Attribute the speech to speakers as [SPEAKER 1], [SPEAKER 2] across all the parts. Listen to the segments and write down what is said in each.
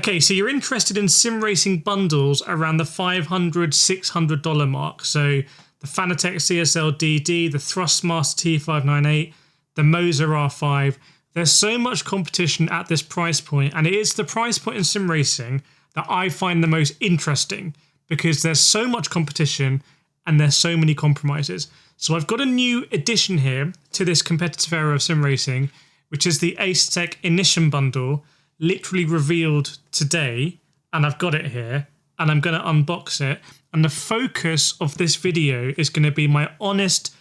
[SPEAKER 1] Okay, so you're interested in sim racing bundles around the $500, $600 mark. So the Fanatec CSL DD, the Thrustmaster T598, the Moza R5. There's so much competition at this price point, and it is the price point in sim racing that I find the most interesting because there's so much competition and there's so many compromises. So I've got a new addition here to this competitive era of sim racing, which is the Asetek Initium bundle, literally revealed today, and I've got it here, and I'm going to unbox it. And the focus of this video is going to be my honest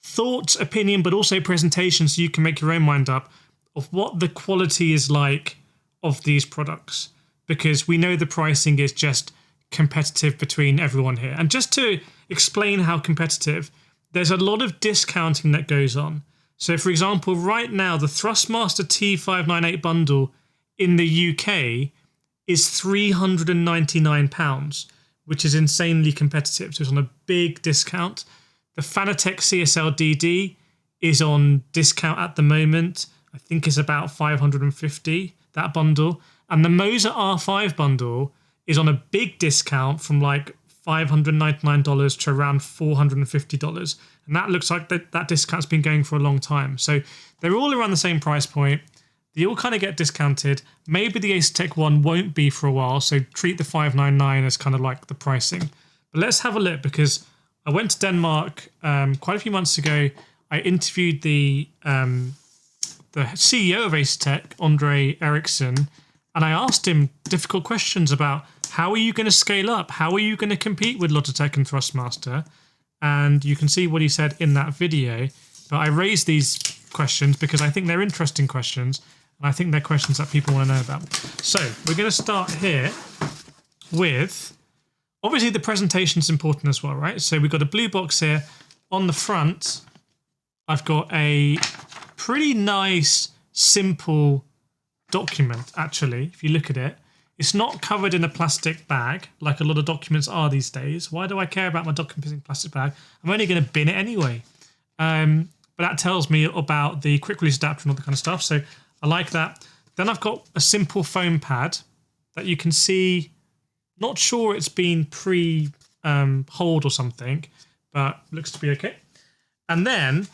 [SPEAKER 1] thoughts, opinion, but also presentation so you can make your own mind up of what the quality is like of these products, because we know the pricing is just competitive between everyone here. And just to explain how competitive, there's a lot of discounting that goes on. So for example, right now, the Thrustmaster T598 bundle in the UK is £399, which is insanely competitive. So it's on a big discount. The Fanatec CSL DD is on discount at the moment. I think it's about $550, that bundle. And the Moza R5 bundle is on a big discount from like $599 to around $450. And that looks like that discount's been going for a long time. So they're all around the same price point. They all kind of get discounted. Maybe the Asetek one won't be for a while, so treat the 599 as kind of like the pricing. But let's have a look, because I went to Denmark quite a few months ago. I interviewed the CEO of Asetek, Andre Eriksson, and I asked him difficult questions about how are you going to scale up? How are you going to compete with Logitech and Thrustmaster? And you can see what he said in that video. But I raised these questions because I think they're interesting questions. And I think they're questions that people want to know about. So we're going to start here with, obviously the presentation is important as well, right? So we've got a blue box here. On the front, I've got a pretty nice, simple document, actually, if you look at it. It's not covered in a plastic bag like a lot of documents are these days. Why do I care about my documents in a plastic bag? I'm only going to bin it anyway. But that tells me about the quick release adapter and all that kind of stuff. So I like that. Then I've got a simple foam pad that you can see. Not sure it's been pre-holed or something, but looks to be okay. And then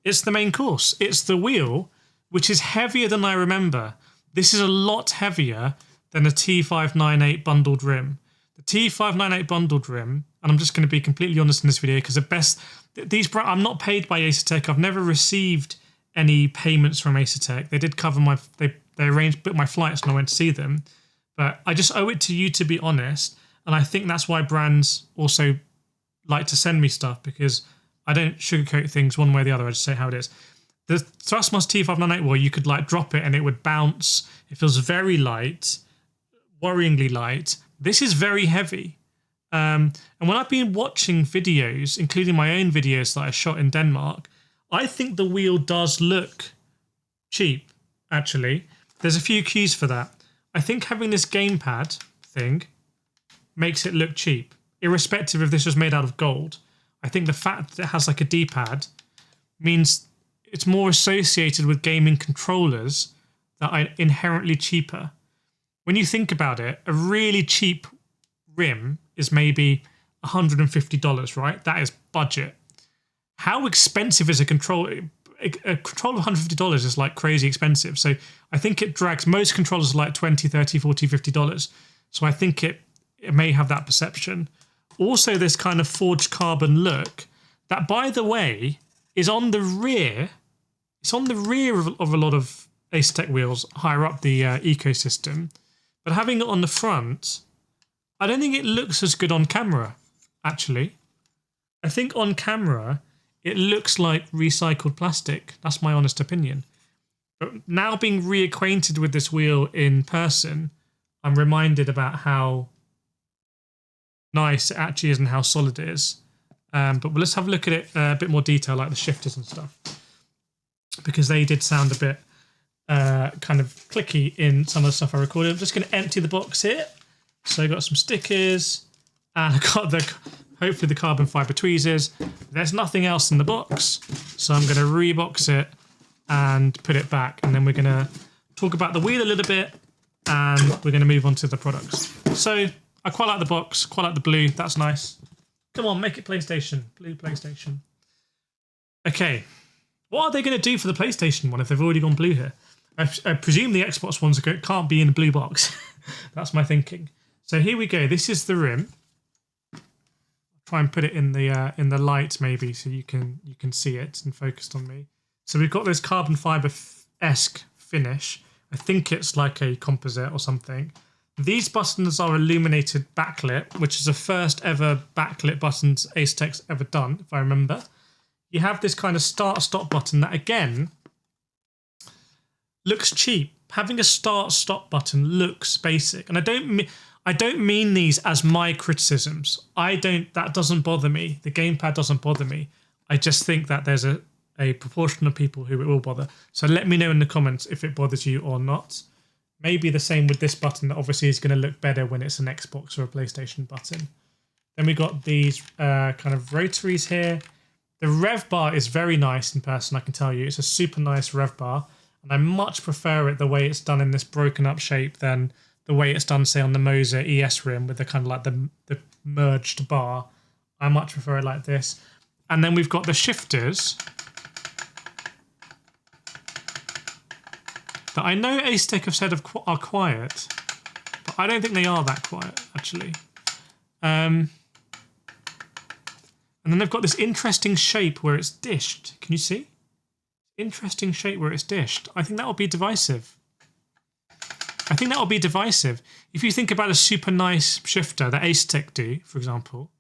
[SPEAKER 1] it's the main course. It's the wheel, which is heavier than I remember. This is a lot heavier than a T598 bundled rim. The T598 bundled rim, and I'm just going to be completely honest in this video because I'm not paid by Asetek. I've never received any payments from Asetek. They did cover they booked my flights and I went to see them. But I just owe it to you to be honest. And I think that's why brands also like to send me stuff, because I don't sugarcoat things one way or the other. I just say how it is. The Thrustmaster T598, well, you could like drop it and it would bounce. It feels very light, worryingly light. This is very heavy. And when I've been watching videos, including my own videos that I shot in Denmark, I think the wheel does look cheap, actually. There's a few cues for that. I think having this gamepad thing makes it look cheap, irrespective if this was made out of gold. I think the fact that it has like a D-pad means it's more associated with gaming controllers that are inherently cheaper. When you think about it, a really cheap rim is maybe $150, right? That is budget. How expensive is a controller? A controller of $150 is like crazy expensive. So I think it drags, most controllers are like $20, $30, $40, $50. So I think it may have that perception. Also, this kind of forged carbon look that, by the way, is on the rear. It's on the rear of a lot of Asetek wheels higher up the ecosystem. But having it on the front, I don't think it looks as good on camera, actually. I think on camera, it looks like recycled plastic. That's my honest opinion. But now being reacquainted with this wheel in person, I'm reminded about how nice it actually is and how solid it is. But let's have a look at it a bit more detail, like the shifters and stuff, because they did sound a bit kind of clicky in some of the stuff I recorded. I'm just going to empty the box here. So I got some stickers, and I got hopefully the carbon fibre tweezers. There's nothing else in the box, so I'm going to rebox it and put it back, and then we're going to talk about the wheel a little bit, and we're going to move on to the products. So I quite like the box, quite like the blue. That's nice. Come on, make it PlayStation. Blue PlayStation. Okay. What are they going to do for the PlayStation one if they've already gone blue here? I presume the Xbox ones can't be in the blue box. That's my thinking. So here we go. This is the rim. I'll try and put it in the light maybe so you can see it and focused on me. So we've got this carbon fiber-esque finish. I think it's like a composite or something. These buttons are illuminated backlit, which is the first ever backlit buttons Asetek's ever done, if I remember. You have this kind of start-stop button that, again, looks cheap. Having a start-stop button looks basic. And I don't mean these as my criticisms. That doesn't bother me. The gamepad doesn't bother me. I just think that there's a proportion of people who it will bother. So let me know in the comments if it bothers you or not. Maybe the same with this button that obviously is going to look better when it's an Xbox or a PlayStation button. Then we got these kind of rotaries here. The rev bar is very nice in person, I can tell you. It's a super nice rev bar. And I much prefer it the way it's done in this broken up shape than the way it's done, say, on the Moza ES rim with the kind of like the merged bar. I much prefer it like this. And then we've got the shifters that I know Asetek have said are quiet, but I don't think they are that quiet, actually. And then they've got this interesting shape where it's dished. Can you see? Interesting shape where it's dished. I think that will be divisive. If you think about a super nice shifter that Asetek do, for example,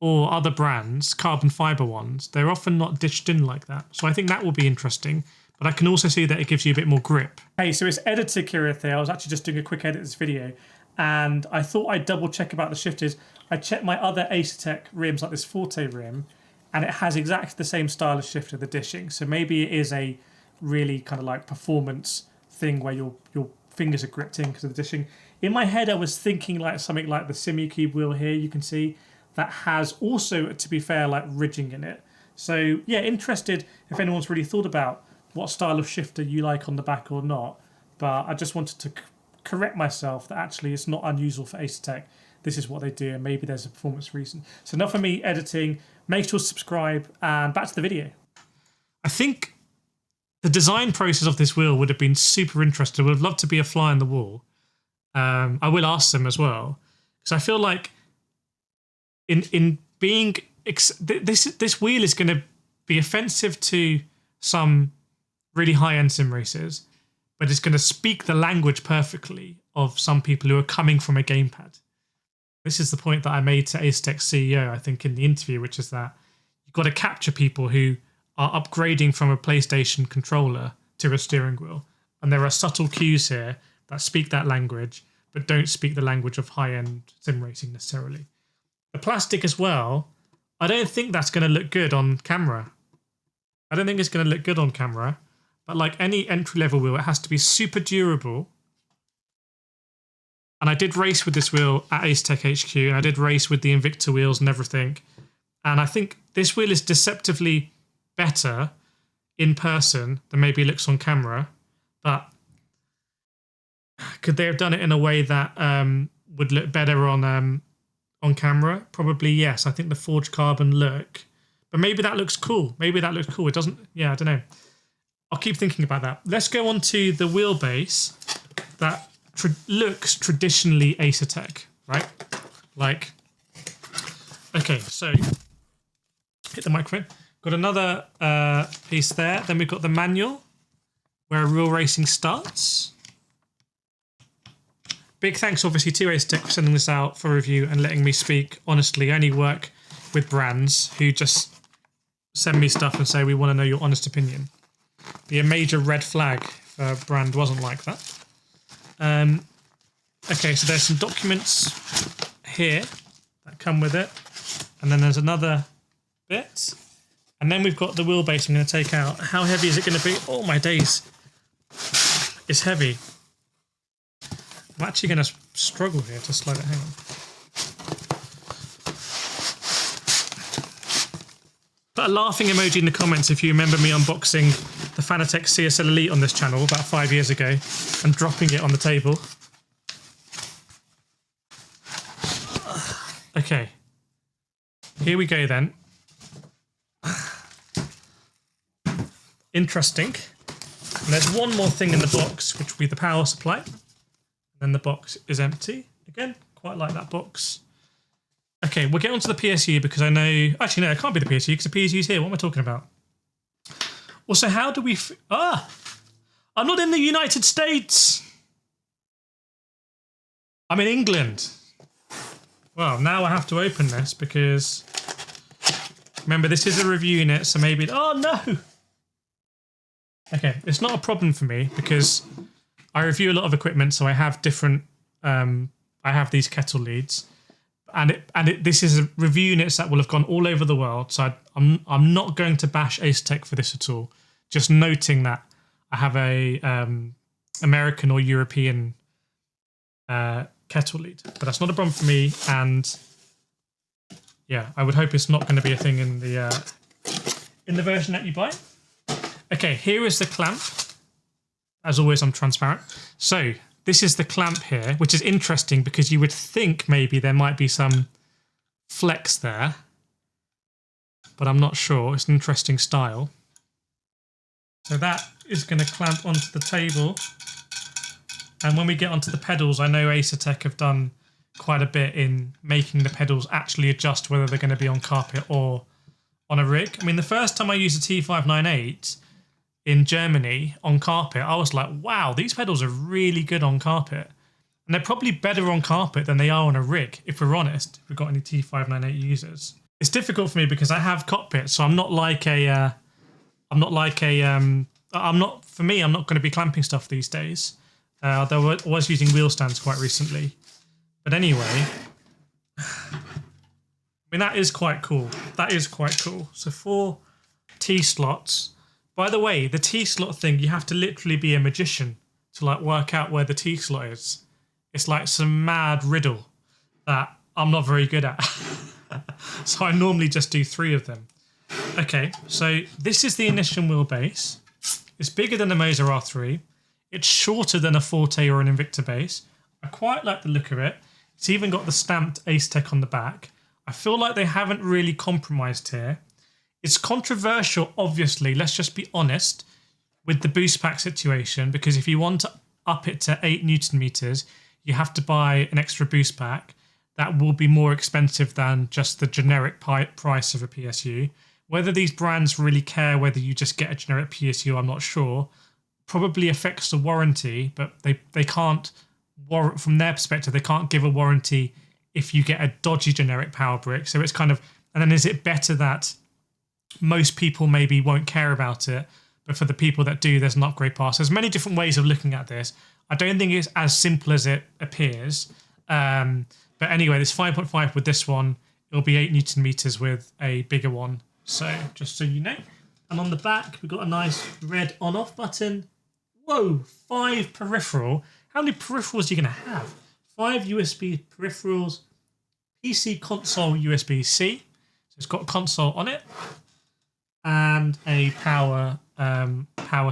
[SPEAKER 1] or other brands, carbon fiber ones, they're often not dished in like that. So I think that will be interesting. But I can also see that it gives you a bit more grip. Hey, so it's editor KIRETH here. I was actually just doing a quick edit of this video, and I thought I'd double check about the shifters. I checked my other Asetek rims, like this Forte rim, and it has exactly the same style of shifter, the dishing. So maybe it is a really kind of like performance thing where your fingers are gripped in because of the dishing. In my head, I was thinking like something like the SimuCube wheel here, you can see, that has also, to be fair, like ridging in it. So yeah, interested if anyone's really thought about what style of shifter you like on the back or not. But I just wanted to correct myself that actually it's not unusual for Asetek. This is what they do, and maybe there's a performance reason. So enough of me editing. Make sure to subscribe, and back to the video. I think the design process of this wheel would have been super interesting. I would have loved to be a fly on the wall. I will ask them as well, because I feel like in being this wheel is going to be offensive to some really high-end sim racers, but it's going to speak the language perfectly of some people who are coming from a gamepad. This is the point that I made to Asetek's CEO, I think, in the interview, which is that you've got to capture people who are upgrading from a PlayStation controller to a steering wheel. And there are subtle cues here that speak that language, but don't speak the language of high-end sim racing necessarily. The plastic as well, I don't think that's going to look good on camera. I don't think it's going to look good on camera. But like any entry-level wheel, it has to be super durable. And I did race with this wheel at Asetek HQ, and I did race with the Invicta wheels and everything. And I think this wheel is deceptively better in person than maybe it looks on camera. But could they have done it in a way that would look better on camera? Probably yes. I think the forged carbon look. But maybe that looks cool. Maybe that looks cool. It doesn't... Yeah, I don't know. I'll keep thinking about that. Let's go on to the wheelbase that looks traditionally Asetek, right? Like, okay, so hit the microphone. Got another piece there. Then we've got the manual where real racing starts. Big thanks, obviously, to Asetek for sending this out for review and letting me speak honestly. I only work with brands who just send me stuff and say, we want to know your honest opinion. Be a major red flag if a brand wasn't like that. Okay, so there's some documents here that come with it. And then there's another bit. And then we've got the wheelbase I'm going to take out. How heavy is it going to be? Oh, my days. It's heavy. I'm actually going to struggle here to slide it. Hang on. Put a laughing emoji in the comments if you remember me unboxing the Fanatec CSL Elite on this channel about 5 years ago and dropping it on the table. Okay. Here we go then. Interesting. And there's one more thing in the box, which will be the power supply. And then the box is empty. Again, quite like that box. Okay, we'll get onto the PSU because I know... Actually, no, it can't be the PSU because the PSU's here. What am I talking about? Also, how do we... I'm not in the United States! I'm in England. Well, now I have to open this because... Remember, this is a review unit, so maybe... Oh, no! Okay, it's not a problem for me because I review a lot of equipment, so I have different... I have these kettle leads. And this is a review units that will have gone all over the world, so I'm not going to bash Asetek for this at all. Just noting that I have a American or European kettle lead, but that's not a problem for me. And yeah, I would hope it's not going to be a thing in the version that you buy. Okay, here is the clamp. As always, I'm transparent. So this is the clamp here, which is interesting because you would think maybe there might be some flex there, but I'm not sure. It's an interesting style. So that is going to clamp onto the table. And when we get onto the pedals, I know Asetek have done quite a bit in making the pedals actually adjust whether they're going to be on carpet or on a rig. I mean, the first time I used a T598 in Germany on carpet, I was like, wow, these pedals are really good on carpet. And they're probably better on carpet than they are on a rig, if we're honest, if we've got any T598 users. It's difficult for me because I have cockpit, so I'm not I'm not going to be clamping stuff these days. Although I was using wheel stands quite recently. But anyway, I mean, that is quite cool. That is quite cool. So 4 T-slots. By the way, the T-slot thing, you have to literally be a magician to like work out where the T-slot is. It's like some mad riddle that I'm not very good at. So I normally just do 3 of them. Okay, so this is the Initium wheelbase. It's bigger than the Moza R3. It's shorter than a Forte or an Invicta base. I quite like the look of it. It's even got the stamped Asetek on the back. I feel like they haven't really compromised here. It's controversial, obviously, let's just be honest, with the boost pack situation, because if you want to up it to 8 Newton meters, you have to buy an extra boost pack. That will be more expensive than just the generic price of a PSU. Whether these brands really care whether you just get a generic PSU, I'm not sure. Probably affects the warranty, but they can't, from their perspective, they can't give a warranty if you get a dodgy generic power brick. So it's kind of, and then is it better that most people maybe won't care about it, but for the people that do, there's an upgrade pass. There's many different ways of looking at this. I don't think it's as simple as it appears. But anyway, there's 5.5 with this one. It'll be 8 Newton meters with a bigger one. So just so you know. And on the back, we've got a nice red on-off button. Whoa, 5 peripheral. How many peripherals are you going to have? 5 USB peripherals, PC console USB-C. So it's got a console on it. And a power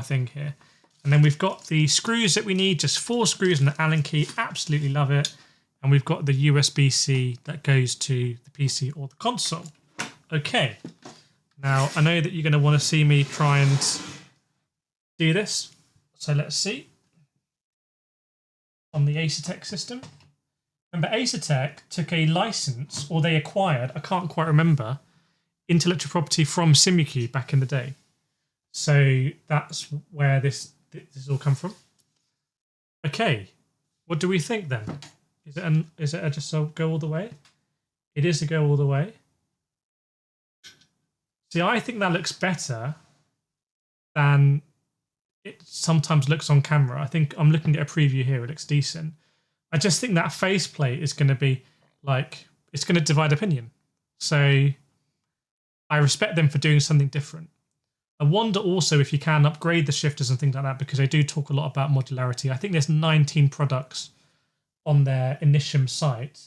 [SPEAKER 1] thing here. And then we've got the screws that we need, just 4 screws and an Allen key. Absolutely love it. And we've got the USB-C that goes to the PC or the console. Okay. Now, I know that you're going to want to see me try and do this. So let's see. On the Asetek system. Remember, Asetek took a license, or they acquired, I can't quite remember, intellectual property from Simucube back in the day. So that's where this all come from. Okay. What do we think then? Is it just a go all the way? It is a go all the way. See, I think that looks better than it sometimes looks on camera. I think I'm looking at a preview here. It looks decent. I just think that faceplate is going to be like, it's going to divide opinion. So I respect them for doing something different. I wonder also if you can upgrade the shifters and things like that, because they do talk a lot about modularity. I think there's 19 products on their Initium site.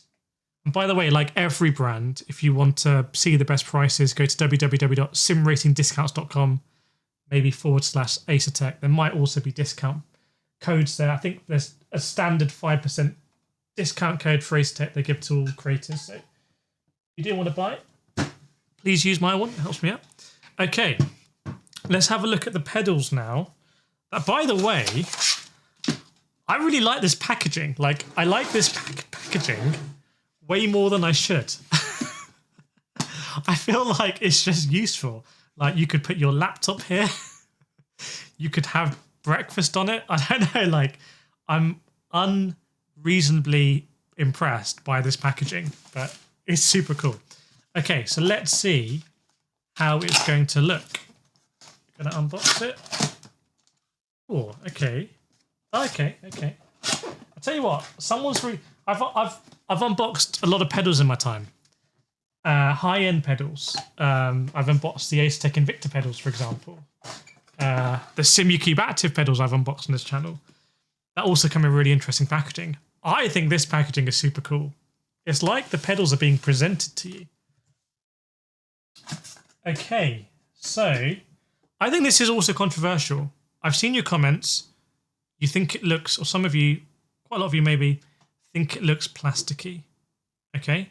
[SPEAKER 1] And by the way, like every brand, if you want to see the best prices, go to www.simracingdiscounts.com, maybe /Asetek. There might also be discount codes there. I think there's a standard 5% discount code for Asetek they give to all creators. So you do want to buy it, please use my one. It helps me out. Okay, let's have a look at the pedals now. By the way, I really like this packaging. Like, I like this packaging way more than I should. I feel like it's just useful. Like, you could put your laptop here. You could have breakfast on it. I don't know, like, I'm unreasonably impressed by this packaging, but it's super cool. Okay, so let's see how it's going to look. Gonna unbox it. Oh, okay. Okay. I'll tell you what. I've unboxed a lot of pedals in my time. High-end pedals. I've unboxed the Asetek Invicta pedals, for example. The SimuCube Active pedals I've unboxed on this channel. That also come in really interesting packaging. I think this packaging is super cool. It's like the pedals are being presented to you. Okay, so I think this is also controversial. I've seen your comments. You think it looks, or some of you, quite a lot of you maybe, think it looks plasticky. Okay?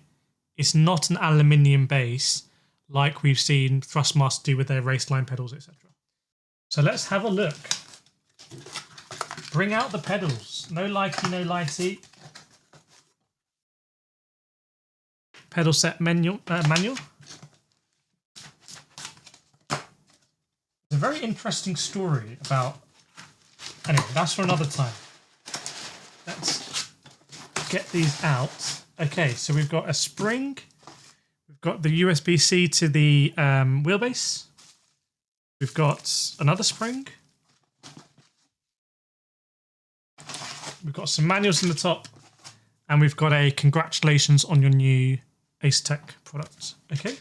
[SPEAKER 1] It's not an aluminium base like we've seen Thrustmaster do with their raceline pedals, etc. So let's have a look. Bring out the pedals. No likey, no lighty. Pedal set manual. It's a very interesting story about... Anyway, that's for another time. Let's get these out. Okay, so we've got a spring. We've got the USB-C to the wheelbase. We've got another spring. We've got some manuals in the top. And we've got a congratulations on your new Asetek product. Okay.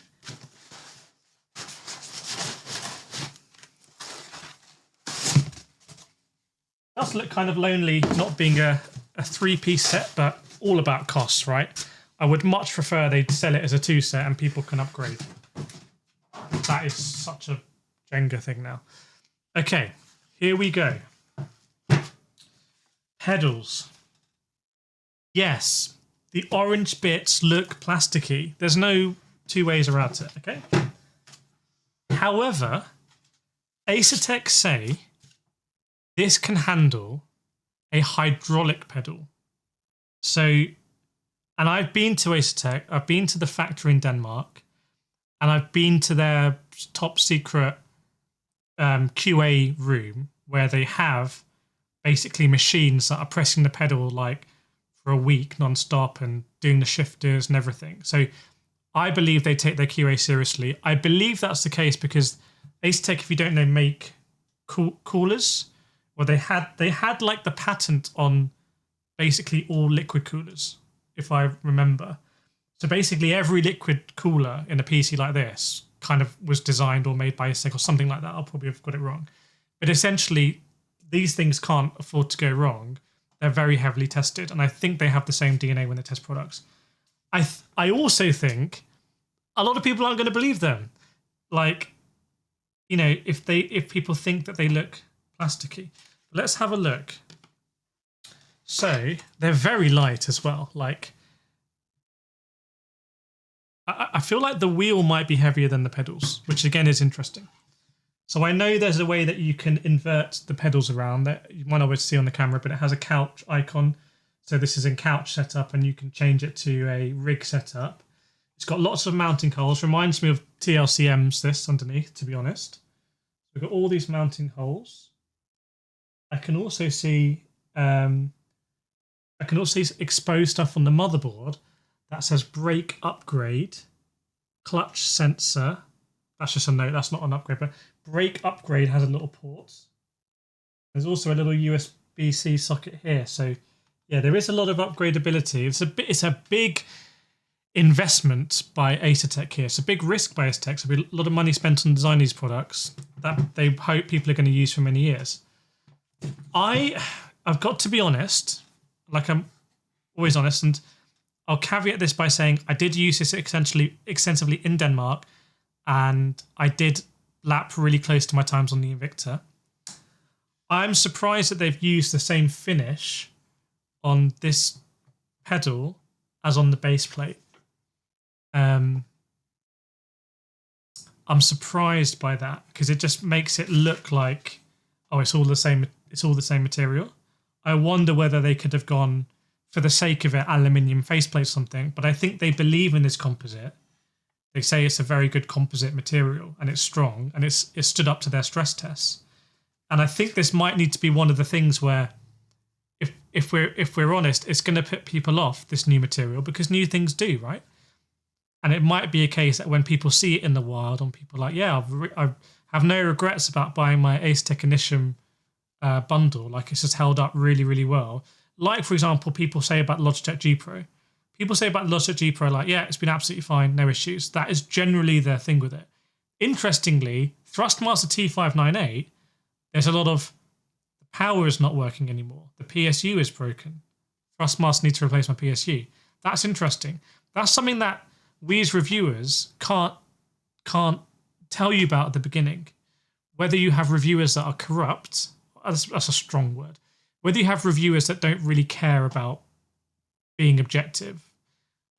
[SPEAKER 1] Does look kind of lonely not being a three-piece set, but all about costs, right? I would much prefer they'd sell it as a two set and people can upgrade. That is such a Jenga thing now. Okay, here we go. Pedals. Yes, the orange bits look plasticky. There's no two ways around it, okay? However, Asetek say this can handle a hydraulic pedal. So, and I've been to Asetek, I've been to the factory in Denmark, and I've been to their top secret QA room where they have basically machines that are pressing the pedal like for a week non-stop and doing the shifters and everything. So I believe they take their QA seriously. I believe that's the case because Asetek, if you don't know, make coolers. Well, they had like the patent on basically all liquid coolers, if I remember. So basically every liquid cooler in a PC like this kind of was designed or made by Asetek or something like that. I'll probably have got it wrong. But essentially, these things can't afford to go wrong. They're very heavily tested, and I think they have the same DNA when they test products. I also think a lot of people aren't going to believe them. Like, you know, if people think that they look plasticky. Let's have a look. So they're very light as well. Like, I feel like the wheel might be heavier than the pedals, which again is interesting. So I know there's a way that you can invert the pedals around that you might always see on the camera, but it has a couch icon. So this is in couch setup and you can change it to a rig setup. It's got lots of mounting holes. Reminds me of TLCM's this underneath, to be honest. We've got all these mounting holes. I can also see exposed stuff on the motherboard that says brake upgrade, clutch sensor. That's just a note, that's not an upgrade, but brake upgrade has a little port. There's also a little USB-C socket here. So yeah, there is a lot of upgradability. It's a big investment by Asetek here. It's a big risk by Asetek. So a lot of money spent on designing these products that they hope people are going to use for many years. I've got to be honest, like I'm always honest, and I'll caveat this by saying I did use this extensively in Denmark, and I did lap really close to my times on the Invicta. I'm surprised that they've used the same finish on this pedal as on the base plate. I'm surprised by that because it just makes it look like, oh, it's all the same. It's all the same material. I wonder whether they could have gone, for the sake of it, aluminium faceplate or something. But I think they believe in this composite. They say it's a very good composite material and it's strong and it's stood up to their stress tests. And I think this might need to be one of the things where, if we're honest, it's going to put people off, this new material, because new things do, right? And it might be a case that when people see it in the wild, and people are like, yeah, I have no regrets about buying my Asetek Initium bundle. Like, it's just held up really, really well. Like, for example, people say about Logitech G Pro. People say about Logitech G Pro, like, yeah, it's been absolutely fine, no issues. That is generally their thing with it. Interestingly, Thrustmaster T598, there's a lot of, the power is not working anymore. The PSU is broken. Thrustmaster needs to replace my PSU. That's interesting. That's something that we as reviewers can't tell you about at the beginning. Whether you have reviewers that are corrupt, that's a strong word. Whether you have reviewers that don't really care about being objective,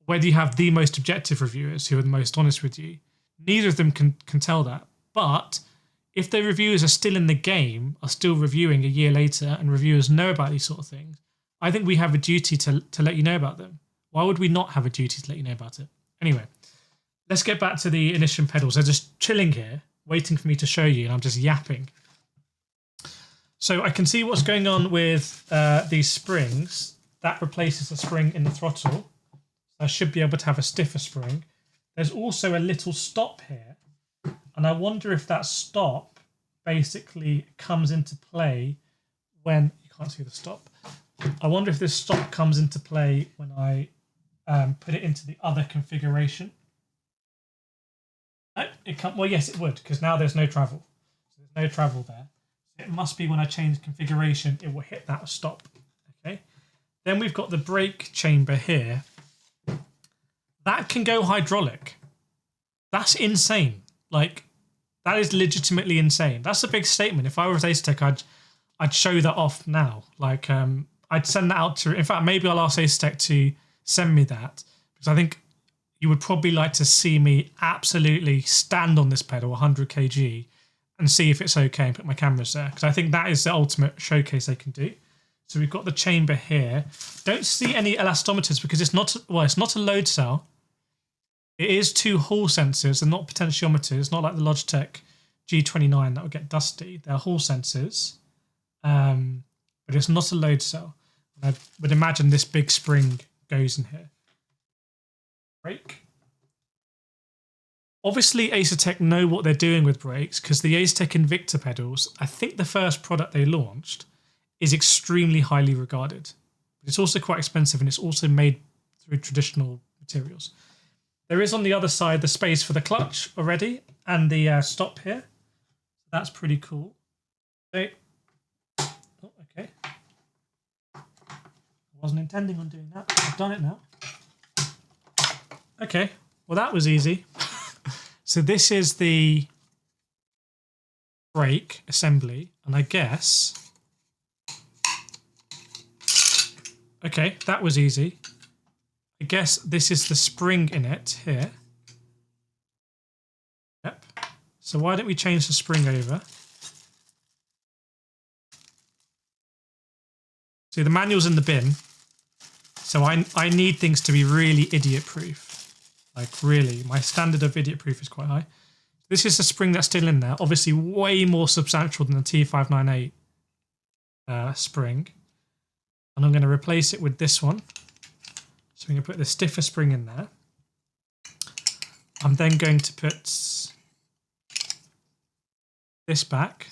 [SPEAKER 1] whether you have the most objective reviewers who are the most honest with you, neither of them can tell that. But if the reviewers are still in the game, are still reviewing a year later, and reviewers know about these sort of things, I think we have a duty to let you know about them. Why would we not have a duty to let you know about it? Anyway, let's get back to the Initium pedals. They're just chilling here, waiting for me to show you, and I'm just yapping. So I can see what's going on with these springs. That replaces the spring in the throttle. I should be able to have a stiffer spring. There's also a little stop here, and I wonder if that stop basically comes into play when... You can't see the stop. I wonder if this stop comes into play when I put it into the other configuration. Oh, well, yes, it would, because now there's no travel. So there's no travel there. So it must be when I change configuration, it will hit that stop. Okay. Then we've got the brake chamber here. That can go hydraulic. That's insane. Like, that is legitimately insane. That's a big statement. If I was Asetek, I'd show that off now. Like, I'd send that out to... In fact, maybe I'll ask Asetek to send me that, because I think you would probably like to see me absolutely stand on this pedal 100 kg and see if it's okay and put my cameras there, because I think that is the ultimate showcase they can do. So we've got the chamber here. Don't see any elastometers because it's not... Well, it's not a load cell. It is two Hall sensors and not potentiometers. It's not like the Logitech G29 that would get dusty. They're Hall sensors, but it's not a load cell. And I would imagine this big spring goes in here. Brake. Obviously, Asetek know what they're doing with brakes, because the Asetek Invicta pedals, I think the first product they launched, is extremely highly regarded. But it's also quite expensive, and it's also made through traditional materials. There is on the other side the space for the clutch already and the stop here. That's pretty cool. Okay. Oh, okay. I wasn't intending on doing that. I've done it now. Okay. Well, that was easy. So this is the brake assembly, and I guess... Okay, that was easy. I guess this is the spring in it here. Yep. So why don't we change the spring over? See, the manual's in the bin. So I need things to be really idiot-proof. Like, really. My standard of idiot-proof is quite high. This is the spring that's still in there. Obviously, way more substantial than the T598 spring. And I'm going to replace it with this one. So I'm going to put the stiffer spring in there. I'm then going to put this back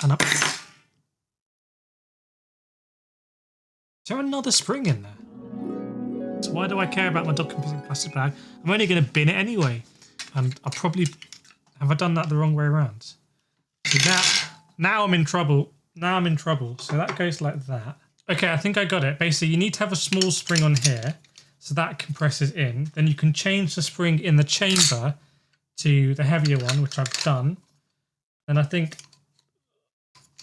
[SPEAKER 1] and up. Is there another spring in there? So why do I care about my decomposing plastic bag? I'm only going to bin it anyway. And I probably... Have I done that the wrong way around? So now I'm in trouble. Now I'm in trouble. So that goes like that. Okay, I think I got it. Basically, you need to have a small spring on here, so that compresses in. Then you can change the spring in the chamber to the heavier one, which I've done. And I think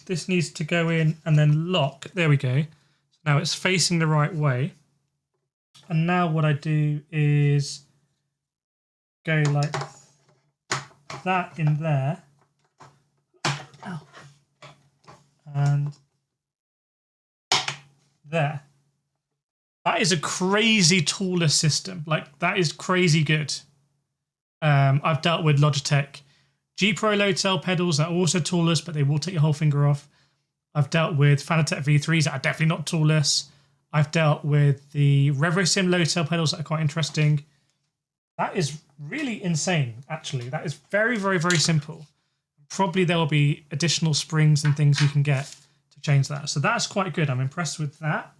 [SPEAKER 1] this needs to go in and then lock. There we go. So now it's facing the right way. And now what I do is go like that in there. Ow. And there. That is a crazy toolless system. Like, that is crazy good. I've dealt with Logitech G Pro load cell pedals that are also toolless, but they will take your whole finger off. I've dealt with Fanatec V3s that are definitely not toolless. I've dealt with the RevoSim load cell pedals that are quite interesting. That is really insane, actually. That is very, very, very simple. Probably there will be additional springs and things you can get to change that. So that's quite good. I'm impressed with that.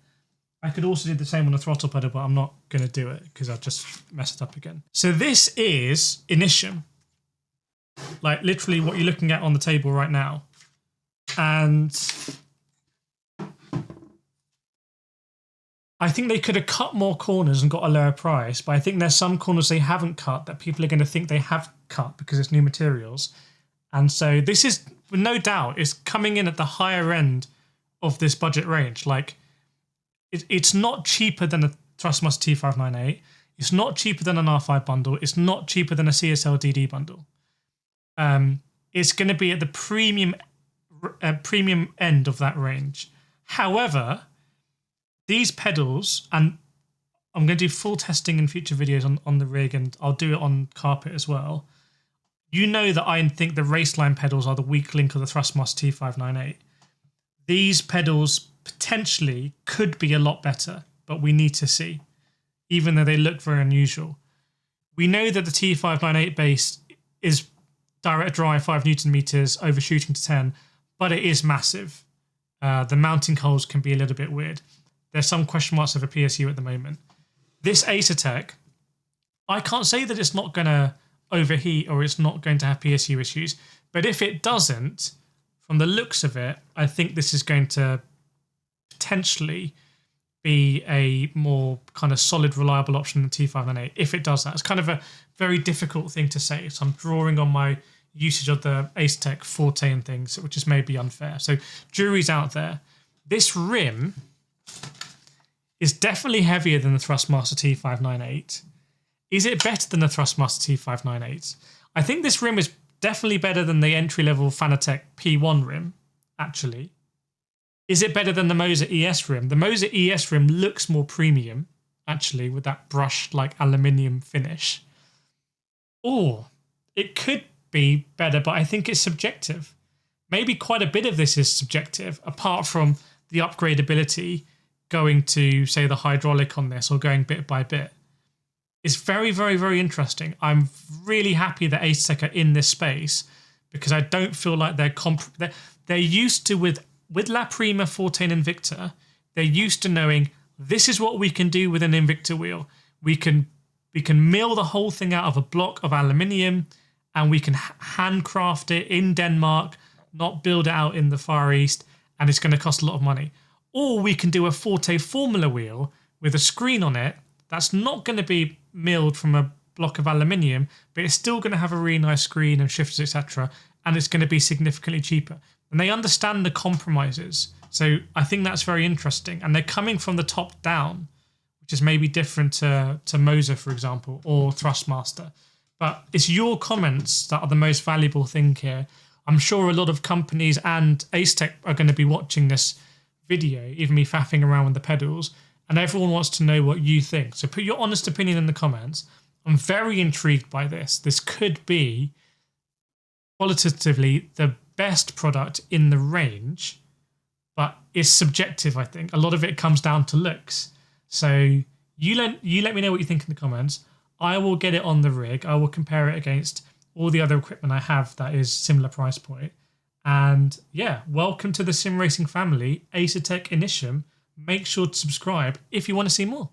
[SPEAKER 1] I could also do the same on the throttle pedal, but I'm not going to do it because I've just messed it up again. So this is Initium. Like, literally what you're looking at on the table right now. And I think they could have cut more corners and got a lower price, but I think there's some corners they haven't cut that people are going to think they have cut because it's new materials. And so this is, with no doubt, is coming in at the higher end of this budget range. Like, it's not cheaper than a Thrustmaster T598. It's not cheaper than an R5 bundle. It's not cheaper than a CSL DD bundle. It's going to be at the premium end of that range. However, these pedals, and I'm going to do full testing in future videos on the rig, and I'll do it on carpet as well. You know that I think the Raceline pedals are the weak link of the Thrustmaster T598. These pedals potentially could be a lot better, but we need to see, even though they look very unusual. We know that the T598 base is direct drive 5 Newton meters, overshooting to 10, but it is massive. The mounting holes can be a little bit weird. There's some question marks over PSU at the moment. This Asetek, I can't say that it's not going to overheat or it's not going to have PSU issues, but if it doesn't, from the looks of it, I think this is going to potentially be a more kind of solid, reliable option than T598. If it does that, it's kind of a very difficult thing to say. So I'm drawing on my usage of the Asetek Forte and things, which is maybe unfair. So jury's out there. This rim is definitely heavier than the Thrustmaster T598. Is it better than the Thrustmaster T598? I think this rim is definitely better than the entry-level Fanatec P1 rim, actually. Is it better than the Moza ES rim? The Moza ES rim looks more premium, actually, with that brushed, like, aluminium finish. Or it could be better, but I think it's subjective. Maybe quite a bit of this is subjective, apart from the upgradability going to, say, the hydraulic on this or going bit by bit. It's very, very, very interesting. I'm really happy that Asetek are in this space because I don't feel like they're used to, with La Prima, Forte and Invicta, they're used to knowing this is what we can do with an Invicta wheel. We can mill the whole thing out of a block of aluminium and we can handcraft it in Denmark, not build it out in the Far East, and it's going to cost a lot of money. Or we can do a Forte Formula wheel with a screen on it that's not going to be milled from a block of aluminium, but it's still going to have a really nice screen and shifters, etc., and it's going to be significantly cheaper. And they understand the compromises. So I think that's very interesting. And they're coming from the top down, which is maybe different to Moza, for example, or Thrustmaster. But it's your comments that are the most valuable thing here. I'm sure a lot of companies and Asetek are going to be watching this video, even me faffing around with the pedals, and everyone wants to know what you think. So put your honest opinion in the comments. I'm very intrigued by this. This could be qualitatively the best product in the range, but it's subjective, I think. A lot of it comes down to looks. So you let me know what you think in the comments. I will get it on the rig. I will compare it against all the other equipment I have that is similar price point. And yeah, welcome to the sim racing family, Asetek Initium. Make sure to subscribe if you want to see more.